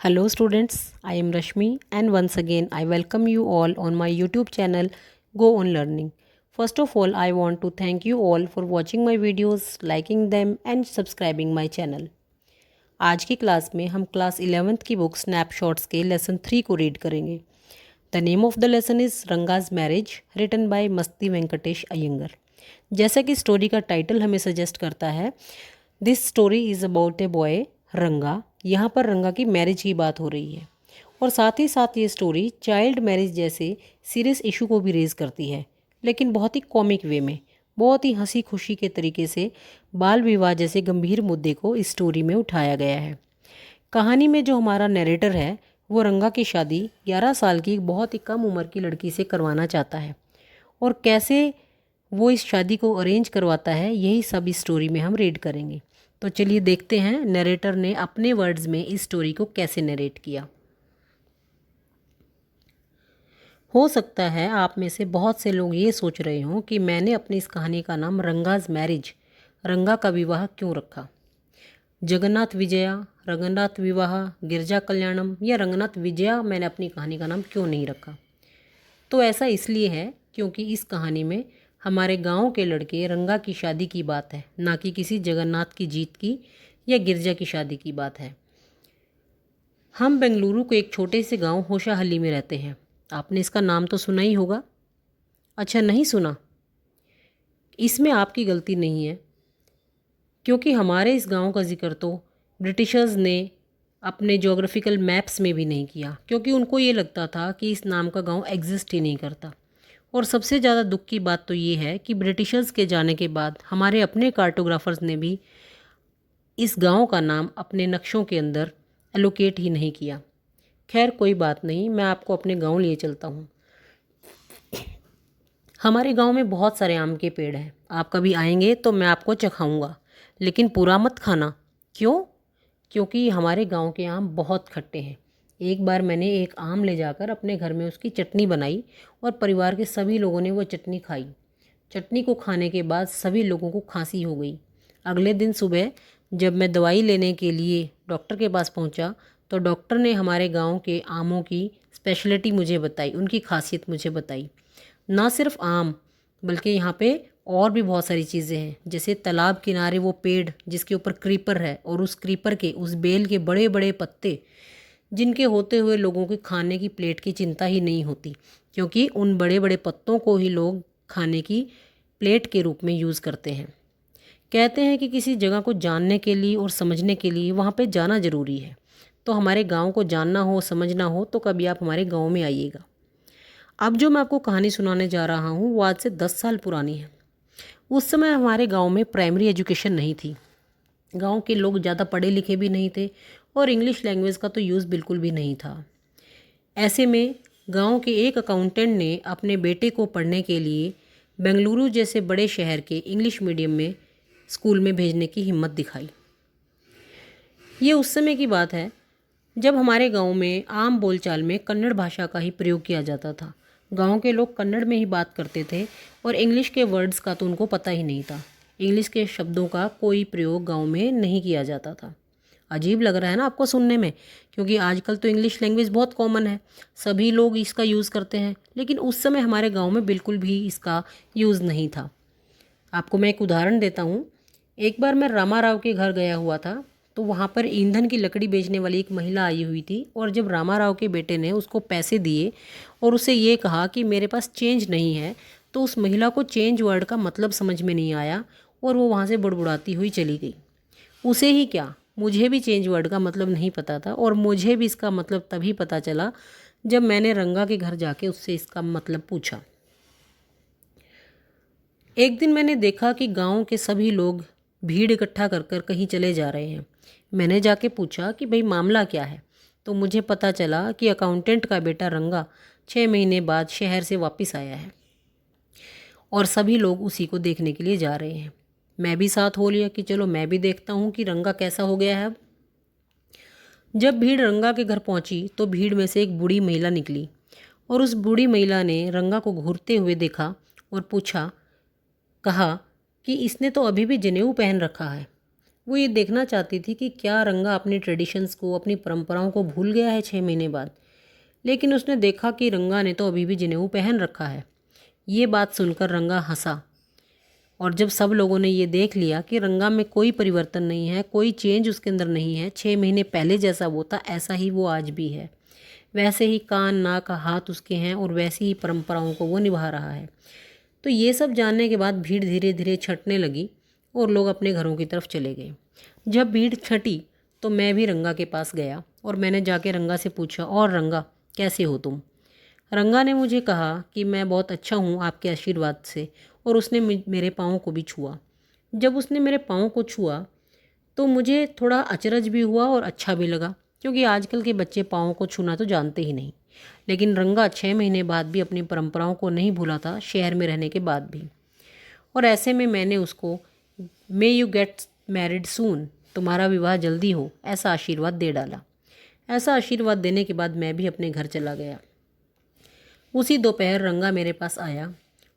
Hello students, I am Rashmi and once again I welcome you all on my YouTube channel Go On Learning. First of all, I want to thank you all for watching my videos, liking them and subscribing my channel. आज की class में हम class 11th की book snapshots के lesson 3 को read करेंगे. The name of the lesson is Ranga's marriage written by Masti Venkatesh Iyengar. जैसा कि स्टोरी का टाइटल हमें सजेस्ट करता है, this story is about a boy रंगा. यहाँ पर रंगा की मैरिज की बात हो रही है और साथ ही साथ ये स्टोरी चाइल्ड मैरिज जैसे सीरियस इशू को भी रेज़ करती है, लेकिन बहुत ही कॉमिक वे में, बहुत ही हंसी खुशी के तरीके से बाल विवाह जैसे गंभीर मुद्दे को इस स्टोरी में उठाया गया है. कहानी में जो हमारा नरेटर है वो रंगा की शादी 11 साल की एक बहुत ही कम उम्र की लड़की से करवाना चाहता है और कैसे वो इस शादी को अरेंज करवाता है, यही सब इस स्टोरी में हम रीड करेंगे. तो चलिए देखते हैं नरेटर ने अपने वर्ड्स में इस स्टोरी को कैसे नरेट किया. हो सकता है आप में से बहुत से लोग ये सोच रहे हों कि मैंने अपनी इस कहानी का नाम रंगाज मैरिज, रंगा का विवाह क्यों रखा. जगन्नाथ विजया, रंगनाथ विवाह, गिरजा कल्याणम या रंगनाथ विजया मैंने अपनी कहानी का नाम क्यों नहीं रखा. तो ऐसा इसलिए है क्योंकि इस कहानी में हमारे गांव के लड़के रंगा की शादी की बात है, ना कि किसी जगन्नाथ की जीत की या गिरजा की शादी की बात है. हम बेंगलुरु के एक छोटे से गांव होशाहली में रहते हैं. आपने इसका नाम तो सुना ही होगा. अच्छा, नहीं सुना? इसमें आपकी गलती नहीं है, क्योंकि हमारे इस गांव का जिक्र तो ब्रिटिशर्स ने अपने जोग्राफिकल मैप्स में भी नहीं किया, क्योंकि उनको ये लगता था कि इस नाम का गांव एग्जिस्ट ही नहीं करता. और सबसे ज़्यादा दुख की बात तो ये है कि ब्रिटिशर्स के जाने के बाद हमारे अपने कार्टोग्राफर्स ने भी इस गांव का नाम अपने नक्शों के अंदर एलोकेट ही नहीं किया. खैर कोई बात नहीं, मैं आपको अपने गांव लिए चलता हूँ. हमारे गांव में बहुत सारे आम के पेड़ हैं. आप कभी आएंगे तो मैं आपको चखाऊंगा, लेकिन पूरा मत खाना. क्यों? क्योंकि हमारे गांव के आम बहुत खट्टे हैं. एक बार मैंने एक आम ले जाकर अपने घर में उसकी चटनी बनाई और परिवार के सभी लोगों ने वो चटनी खाई. चटनी को खाने के बाद सभी लोगों को खांसी हो गई. अगले दिन सुबह जब मैं दवाई लेने के लिए डॉक्टर के पास पहुंचा तो डॉक्टर ने हमारे गांव के आमों की स्पेशलिटी मुझे बताई, उनकी खासियत मुझे बताई. ना सिर्फ आम, बल्कि यहाँ पे और भी बहुत सारी चीज़ें हैं. जैसे तालाब किनारे वो पेड़ जिसके ऊपर क्रीपर है और उस क्रीपर के उस बेल के बड़े बड़े पत्ते, जिनके होते हुए लोगों के खाने की प्लेट की चिंता ही नहीं होती, क्योंकि उन बड़े बड़े पत्तों को ही लोग खाने की प्लेट के रूप में यूज़ करते हैं. कहते हैं कि किसी जगह को जानने के लिए और समझने के लिए वहाँ पे जाना ज़रूरी है. तो हमारे गांव को जानना हो, समझना हो तो कभी आप हमारे गांव में आइएगा. अब जो मैं आपको कहानी सुनाने जा रहा हूँ वो आज से 10 साल पुरानी है. उस समय हमारे गांव में प्राइमरी एजुकेशन नहीं थी. गांव के लोग ज़्यादा पढ़े लिखे भी नहीं थे और इंग्लिश लैंग्वेज का तो यूज़ बिल्कुल भी नहीं था. ऐसे में गांव के एक अकाउंटेंट ने अपने बेटे को पढ़ने के लिए बेंगलुरु जैसे बड़े शहर के इंग्लिश मीडियम में स्कूल में भेजने की हिम्मत दिखाई. ये उस समय की बात है जब हमारे गांव में आम बोलचाल में कन्नड़ भाषा का ही प्रयोग किया जाता था. गांव के लोग कन्नड़ में ही बात करते थे और इंग्लिश के वर्ड्स का तो उनको पता ही नहीं था. इंग्लिश के शब्दों का कोई प्रयोग गांव में नहीं किया जाता था. अजीब लग रहा है ना आपको सुनने में, क्योंकि आजकल तो इंग्लिश लैंग्वेज बहुत कॉमन है, सभी लोग इसका यूज़ करते हैं, लेकिन उस समय हमारे गांव में बिल्कुल भी इसका यूज़ नहीं था. आपको मैं एक उदाहरण देता हूँ. एक बार मैं रामा राव के घर गया हुआ था, तो वहाँ पर ईंधन की लकड़ी बेचने वाली एक महिला आई हुई थी और जब रामा राव के बेटे ने उसको पैसे दिए और उसे ये कहा कि मेरे पास चेंज नहीं है, तो उस महिला को चेंज वर्ड का मतलब समझ में नहीं आया और वो वहाँ से बुड़बुड़ाती हुई चली गई. उसे ही क्या, मुझे भी चेंज वर्ड का मतलब नहीं पता था और मुझे भी इसका मतलब तभी पता चला जब मैंने रंगा के घर जाके उससे इसका मतलब पूछा. एक दिन मैंने देखा कि गांव के सभी लोग भीड़ इकट्ठा कर कर कहीं चले जा रहे हैं. मैंने जाके पूछा कि भाई मामला क्या है, तो मुझे पता चला कि अकाउंटेंट का बेटा रंगा 6 महीने बाद शहर से वापस आया है और सभी लोग उसी को देखने के लिए जा रहे हैं. मैं भी साथ हो लिया कि चलो मैं भी देखता हूँ कि रंगा कैसा हो गया है अब. जब भीड़ रंगा के घर पहुँची तो भीड़ में से एक बूढ़ी महिला निकली और उस बूढ़ी महिला ने रंगा को घूरते हुए देखा और पूछा, कहा कि इसने तो अभी भी जनेऊ पहन रखा है. वो ये देखना चाहती थी कि क्या रंगा अपनी ट्रेडिशंस को, अपनी परंपराओं को भूल गया है 6 महीने बाद। लेकिन उसने देखा कि रंगा ने तो अभी भी जनेऊ पहन रखा है। ये बात सुनकर रंगा हंसा। और जब सब लोगों ने ये देख लिया कि रंगा में कोई परिवर्तन नहीं है, कोई चेंज उसके अंदर नहीं है, 6 महीने पहले जैसा वो था ऐसा ही वो आज भी है, वैसे ही कान नाक हाथ उसके हैं और वैसी ही परंपराओं को वो निभा रहा है, तो ये सब जानने के बाद भीड़ धीरे धीरे छटने लगी और लोग अपने घरों की तरफ चले गए। जब भीड़ छटी तो मैं भी रंगा के पास गया और मैंने जाके रंगा से पूछा, और रंगा कैसे हो तुम? रंगा ने मुझे कहा कि मैं बहुत अच्छा हूँ आपके आशीर्वाद से, और उसने मेरे पाँव को भी छुआ। जब उसने मेरे पाँव को छुआ तो मुझे थोड़ा अचरज भी हुआ और अच्छा भी लगा, क्योंकि आजकल के बच्चे पाँव को छूना तो जानते ही नहीं। लेकिन रंगा 6 महीने बाद भी अपनी परंपराओं को नहीं भूला था, शहर में रहने के बाद भी। और ऐसे में मैंने उसको मे यू गेट मैरिड सून, तुम्हारा विवाह जल्दी हो, ऐसा आशीर्वाद दे डाला। ऐसा आशीर्वाद देने के बाद मैं भी अपने घर चला गया। उसी दोपहर रंगा मेरे पास आया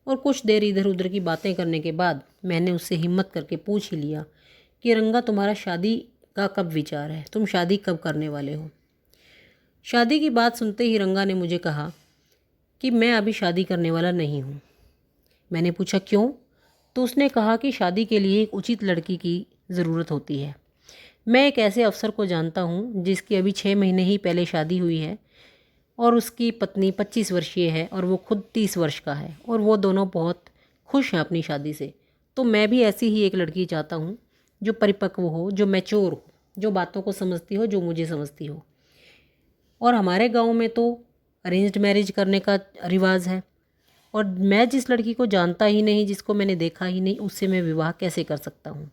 और कुछ देर इधर उधर की बातें करने के बाद मैंने उससे हिम्मत करके पूछ ही लिया कि रंगा तुम्हारा शादी का कब विचार है, तुम शादी कब करने वाले हो? शादी की बात सुनते ही रंगा ने मुझे कहा कि मैं अभी शादी करने वाला नहीं हूँ। मैंने पूछा क्यों? तो उसने कहा कि शादी के लिए एक उचित लड़की की ज़रूरत होती है। मैं एक ऐसे अफसर को जानता हूँ जिसकी अभी 6 महीने ही पहले शादी हुई है और उसकी पत्नी 25 वर्षीय है और वो खुद 30 वर्ष का है, और वो दोनों बहुत खुश हैं अपनी शादी से। तो मैं भी ऐसी ही एक लड़की चाहता हूँ जो परिपक्व हो, जो मैच्योर हो, जो बातों को समझती हो, जो मुझे समझती हो। और हमारे गांव में तो अरेंज्ड मैरिज करने का रिवाज है, और मैं जिस लड़की को जानता ही नहीं, जिसको मैंने देखा ही नहीं, उससे मैं विवाह कैसे कर सकता हूँ?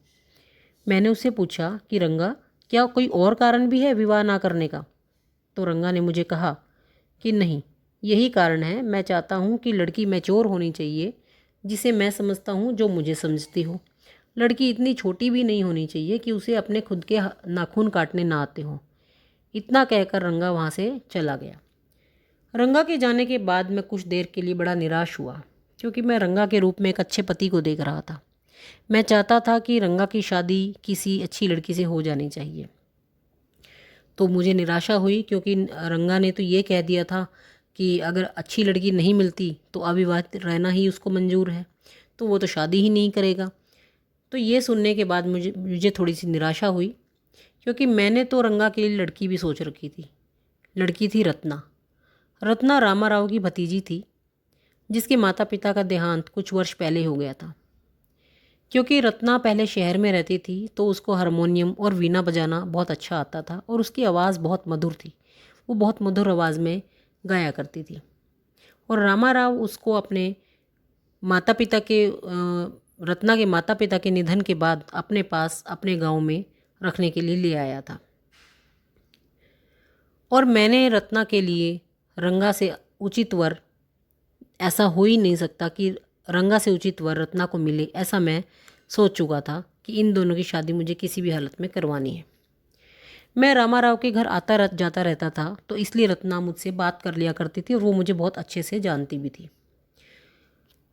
मैंने उससे पूछा कि रंगा, क्या कोई और कारण भी है विवाह ना करने का? तो रंगा ने मुझे कहा कि नहीं, यही कारण है। मैं चाहता हूँ कि लड़की मैच्योर होनी चाहिए, जिसे मैं समझता हूँ, जो मुझे समझती हो। लड़की इतनी छोटी भी नहीं होनी चाहिए कि उसे अपने खुद के नाखून काटने ना आते हों। इतना कहकर रंगा वहाँ से चला गया। रंगा के जाने के बाद मैं कुछ देर के लिए बड़ा निराश हुआ, क्योंकि मैं रंगा के रूप में एक अच्छे पति को देख रहा था। मैं चाहता था कि रंगा की शादी किसी अच्छी लड़की से हो जानी चाहिए। तो मुझे निराशा हुई, क्योंकि रंगा ने तो ये कह दिया था कि अगर अच्छी लड़की नहीं मिलती तो अविवाहित रहना ही उसको मंजूर है, तो वो तो शादी ही नहीं करेगा। तो ये सुनने के बाद मुझे थोड़ी सी निराशा हुई, क्योंकि मैंने तो रंगा के लिए लड़की भी सोच रखी थी। लड़की थी रत्ना। रत्ना रामा राव की भतीजी थी, जिसके माता पिता का देहांत कुछ वर्ष पहले हो गया था। क्योंकि रत्ना पहले शहर में रहती थी तो उसको हारमोनियम और वीणा बजाना बहुत अच्छा आता था, और उसकी आवाज़ बहुत मधुर थी। वो बहुत मधुर आवाज़ में गाया करती थी। और रामा राव उसको अपने माता पिता के रत्ना के माता पिता के निधन के बाद अपने पास, अपने गांव में रखने के लिए ले आया था। और मैंने रत्ना के लिए रंगा से उचित वर, ऐसा हो ही नहीं सकता कि रंगा से उचित वर रत्ना को मिले, ऐसा मैं सोच चुका था कि इन दोनों की शादी मुझे किसी भी हालत में करवानी है। मैं रामा राव के घर आता जाता रहता था, तो इसलिए रत्ना मुझसे बात कर लिया करती थी और वो मुझे बहुत अच्छे से जानती भी थी।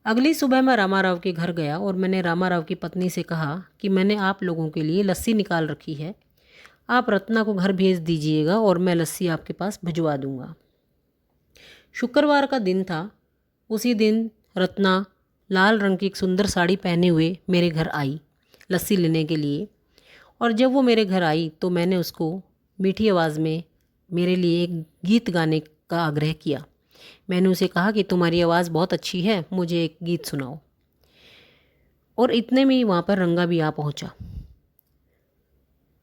अगली सुबह मैं रामा राव के घर गया और मैंने रामा राव की पत्नी से कहा कि मैंने आप लोगों के लिए लस्सी निकाल रखी है, आप रत्ना को घर भेज दीजिएगा और मैं लस्सी आपके पास भिजवा दूंगा। शुक्रवार का दिन था। उसी दिन रत्ना लाल रंग की एक सुंदर साड़ी पहने हुए मेरे घर आई लस्सी लेने के लिए। और जब वो मेरे घर आई तो मैंने उसको मीठी आवाज़ में मेरे लिए एक गीत गाने का आग्रह किया। मैंने उसे कहा कि तुम्हारी आवाज़ बहुत अच्छी है, मुझे एक गीत सुनाओ। और इतने में ही वहाँ पर रंगा भी आ पहुँचा।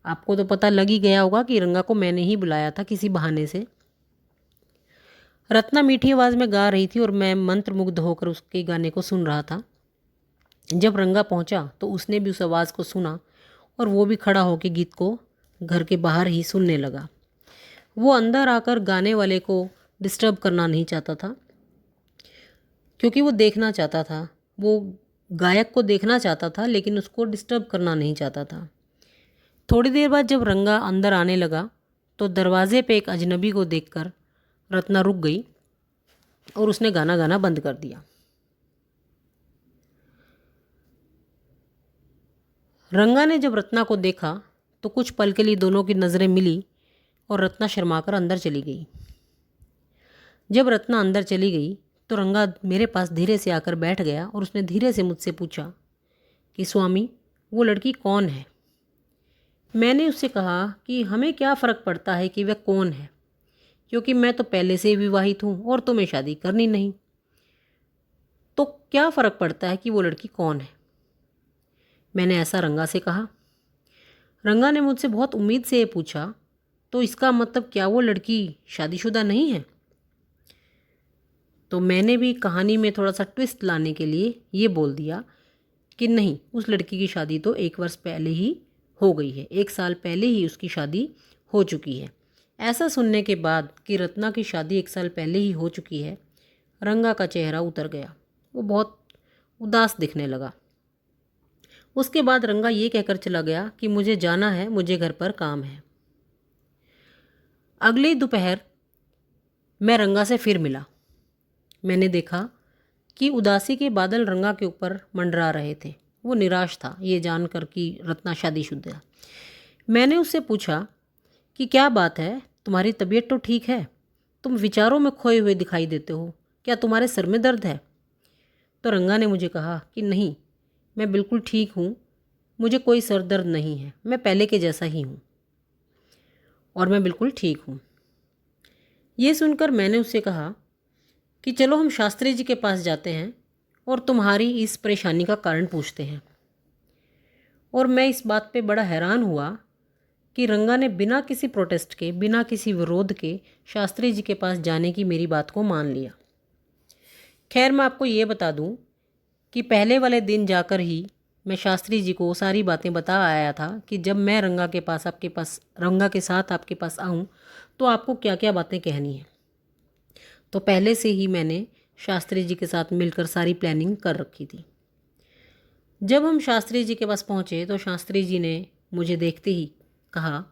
आपको तो पता लग ही गया होगा कि रंगा को मैंने ही बुलाया था किसी बहाने से। रत्ना मीठी आवाज़ में गा रही थी और मैं मंत्रमुग्ध होकर उसके गाने को सुन रहा था। जब रंगा पहुंचा तो उसने भी उस आवाज़ को सुना और वो भी खड़ा होकर गीत को घर के बाहर ही सुनने लगा। वो अंदर आकर गाने वाले को डिस्टर्ब करना नहीं चाहता था, क्योंकि वो देखना चाहता था, वो गायक को देखना चाहता था, लेकिन उसको डिस्टर्ब करना नहीं चाहता था। थोड़ी देर बाद जब रंगा अंदर आने लगा तो दरवाजे पे एक अजनबी को देखकर रत्ना रुक गई और उसने गाना गाना बंद कर दिया। रंगा ने जब रत्ना को देखा तो कुछ पल के लिए दोनों की नज़रें मिली और रत्ना शर्माकर अंदर चली गई। जब रत्ना अंदर चली गई तो रंगा मेरे पास धीरे से आकर बैठ गया और उसने धीरे से मुझसे पूछा कि स्वामी, वो लड़की कौन है। मैंने उससे कहा कि हमें क्या फ़र्क पड़ता है कि वह कौन है, क्योंकि मैं तो पहले से ही विवाहित हूँ और तुम्हें शादी करनी नहीं, तो क्या फ़र्क पड़ता है कि वो लड़की कौन है। मैंने ऐसा रंगा से कहा। रंगा ने मुझसे बहुत उम्मीद से ये पूछा, तो इसका मतलब क्या वो लड़की शादीशुदा नहीं है। तो मैंने भी कहानी में थोड़ा सा ट्विस्ट लाने के लिए ये बोल दिया कि नहीं, उस लड़की की शादी तो 1 वर्ष पहले ही हो गई है, 1 साल पहले ही उसकी शादी हो चुकी है। ऐसा सुनने के बाद कि रत्ना की शादी 1 साल पहले ही हो चुकी है, रंगा का चेहरा उतर गया। वो बहुत उदास दिखने लगा। उसके बाद रंगा ये कहकर चला गया कि मुझे जाना है, मुझे घर पर काम है। अगली दोपहर मैं रंगा से फिर मिला। मैंने देखा कि उदासी के बादल रंगा के ऊपर मंडरा रहे थे। वो निराश था ये जानकर कि रत्ना शादीशुदा। मैंने उससे पूछा कि क्या बात है, तुम्हारी तबीयत तो ठीक है, तुम विचारों में खोए हुए दिखाई देते हो, क्या तुम्हारे सर में दर्द है। तो रंगा ने मुझे कहा कि नहीं, मैं बिल्कुल ठीक हूँ, मुझे कोई सर दर्द नहीं है, मैं पहले के जैसा ही हूँ और मैं बिल्कुल ठीक हूँ। ये सुनकर मैंने उससे कहा कि चलो हम शास्त्री जी के पास जाते हैं और तुम्हारी इस परेशानी का कारण पूछते हैं। और मैं इस बात पे बड़ा हैरान हुआ कि रंगा ने बिना किसी प्रोटेस्ट के, बिना किसी विरोध के शास्त्री जी के पास जाने की मेरी बात को मान लिया। खैर, मैं आपको ये बता दूं कि पहले वाले दिन जाकर ही मैं शास्त्री जी को सारी बातें बता आया था कि जब मैं रंगा के साथ आपके पास आऊं तो आपको क्या क्या बातें कहनी है। तो पहले से ही मैंने शास्त्री जी के साथ मिलकर सारी प्लानिंग कर रखी थी। जब हम शास्त्री जी के पास पहुँचे तो शास्त्री जी ने मुझे देखते ही कहा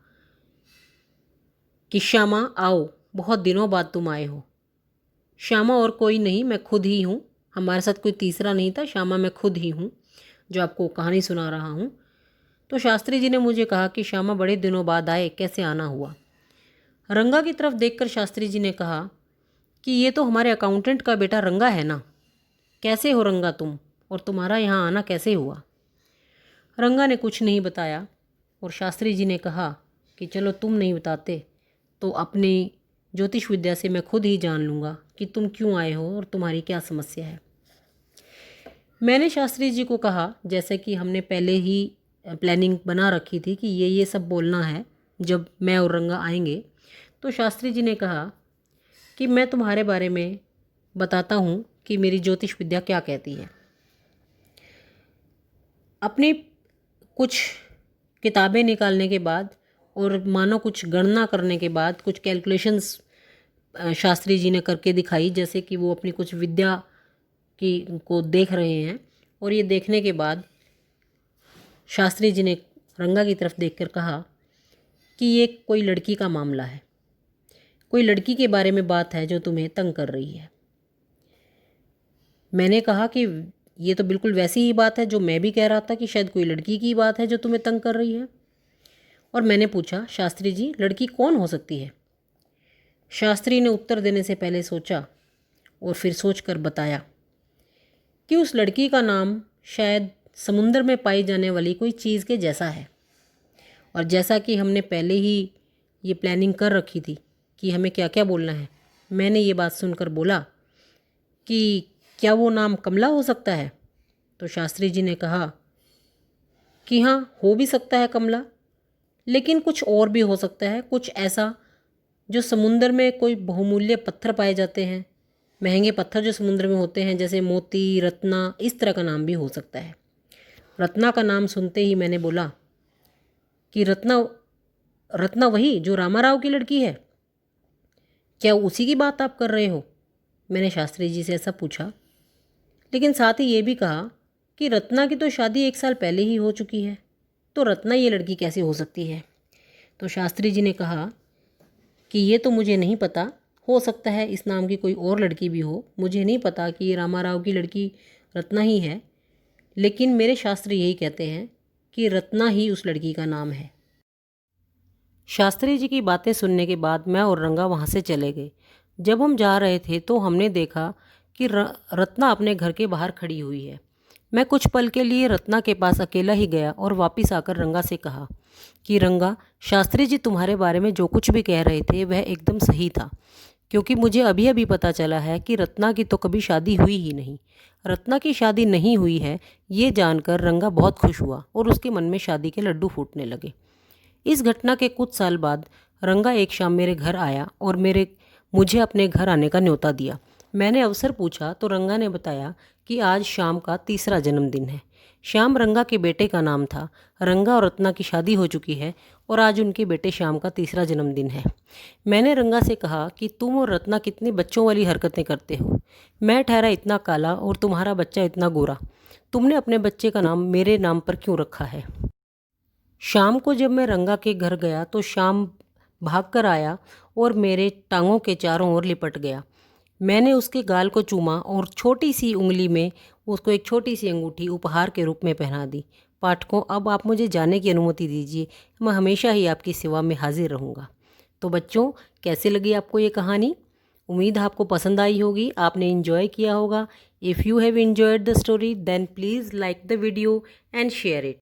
कि श्यामा आओ, बहुत दिनों बाद तुम आए हो। श्यामा और कोई नहीं, मैं खुद ही हूँ, हमारे साथ कोई तीसरा नहीं था, श्यामा मैं खुद ही हूँ जो आपको कहानी सुना रहा हूँ। तो शास्त्री जी ने मुझे कहा कि श्यामा बड़े दिनों बाद आए, कैसे आना हुआ। रंगा की तरफ देखकर शास्त्री जी ने कहा कि ये तो हमारे अकाउंटेंट का बेटा रंगा है ना, कैसे हो रंगा तुम, और तुम्हारा यहाँ आना कैसे हुआ। रंगा ने कुछ नहीं बताया और शास्त्री जी ने कहा कि चलो तुम नहीं बताते तो अपनी ज्योतिष विद्या से मैं खुद ही जान लूँगा कि तुम क्यों आए हो और तुम्हारी क्या समस्या है। मैंने शास्त्री जी को कहा जैसे कि हमने पहले ही प्लानिंग बना रखी थी कि ये सब बोलना है जब मैं और रंगा आएंगे। तो शास्त्री जी ने कहा कि मैं तुम्हारे बारे में बताता हूँ कि मेरी ज्योतिष विद्या क्या कहती है। अपनी कुछ किताबें निकालने के बाद और मानो कुछ गणना करने के बाद, कुछ कैलकुलेशंस शास्त्री जी ने करके दिखाई, जैसे कि वो अपनी कुछ विद्या की को देख रहे हैं। और ये देखने के बाद शास्त्री जी ने रंगा की तरफ देखकर कहा कि ये कोई लड़की का मामला है, कोई लड़की के बारे में बात है जो तुम्हें तंग कर रही है। मैंने कहा कि ये तो बिल्कुल वैसी ही बात है जो मैं भी कह रहा था कि शायद कोई लड़की की बात है जो तुम्हें तंग कर रही है। और मैंने पूछा, शास्त्री जी लड़की कौन हो सकती है। शास्त्री ने उत्तर देने से पहले सोचा और फिर सोचकर बताया कि उस लड़की का नाम शायद समुद्र में पाई जाने वाली कोई चीज़ के जैसा है। और जैसा कि हमने पहले ही ये प्लानिंग कर रखी थी कि हमें क्या क्या बोलना है, मैंने ये बात सुनकर बोला कि क्या वो नाम कमला हो सकता है। तो शास्त्री जी ने कहा कि हाँ, हो भी सकता है कमला, लेकिन कुछ और भी हो सकता है, कुछ ऐसा जो समुद्र में कोई बहुमूल्य पत्थर पाए जाते हैं, महंगे पत्थर जो समुद्र में होते हैं, जैसे मोती, रत्ना, इस तरह का नाम भी हो सकता है। रत्ना का नाम सुनते ही मैंने बोला कि रत्ना वही जो रामाराव की लड़की है, क्या उसी की बात आप कर रहे हो। मैंने शास्त्री जी से ऐसा पूछा, लेकिन साथ ही ये भी कहा कि रत्ना की तो शादी 1 साल पहले ही हो चुकी है, तो रत्ना ये लड़की कैसे हो सकती है। तो शास्त्री जी ने कहा कि ये तो मुझे नहीं पता, हो सकता है इस नाम की कोई और लड़की भी हो, मुझे नहीं पता कि ये रामाराव की लड़की रत्ना ही है, लेकिन मेरे शास्त्र यही कहते हैं कि रत्ना ही उस लड़की का नाम है। शास्त्री जी की बातें सुनने के बाद मैं और रंगा वहाँ से चले गए। जब हम जा रहे थे तो हमने देखा कि रत्ना अपने घर के बाहर खड़ी हुई है। मैं कुछ पल के लिए रत्ना के पास अकेला ही गया और वापस आकर रंगा से कहा कि रंगा, शास्त्री जी तुम्हारे बारे में जो कुछ भी कह रहे थे वह एकदम सही था, क्योंकि मुझे अभी अभी पता चला है कि रत्ना की तो कभी शादी हुई ही नहीं। रत्ना की शादी नहीं हुई है ये जानकर रंगा बहुत खुश हुआ और उसके मन में शादी के लड्डू फूटने लगे। इस घटना के कुछ साल बाद रंगा एक शाम मेरे घर आया और मुझे अपने घर आने का न्योता दिया। मैंने अवसर पूछा तो रंगा ने बताया कि आज श्याम का तीसरा जन्मदिन है। श्याम रंगा के बेटे का नाम था। रंगा और रत्ना की शादी हो चुकी है और आज उनके बेटे श्याम का तीसरा जन्मदिन है। मैंने रंगा से कहा कि तुम और रत्ना कितनी बच्चों वाली हरकतें करते हो। मैं ठहरा इतना काला और तुम्हारा बच्चा इतना गोरा। तुमने अपने बच्चे का नाम मेरे नाम पर क्यों रखा है? शाम को जब मैं रंगा के घर गया तो श्याम भाग कर आया और मेरे टांगों के चारों ओर लिपट गया। मैंने उसके गाल को चूमा और छोटी सी उंगली में उसको एक छोटी सी अंगूठी उपहार के रूप में पहना दी। पाठकों, अब आप मुझे जाने की अनुमति दीजिए। मैं हमेशा ही आपकी सेवा में हाजिर रहूँगा। तो बच्चों, कैसे लगी आपको ये कहानी? उम्मीद आपको पसंद आई होगी, आपने इन्जॉय किया होगा। If you have enjoyed the story then please like the video and share it.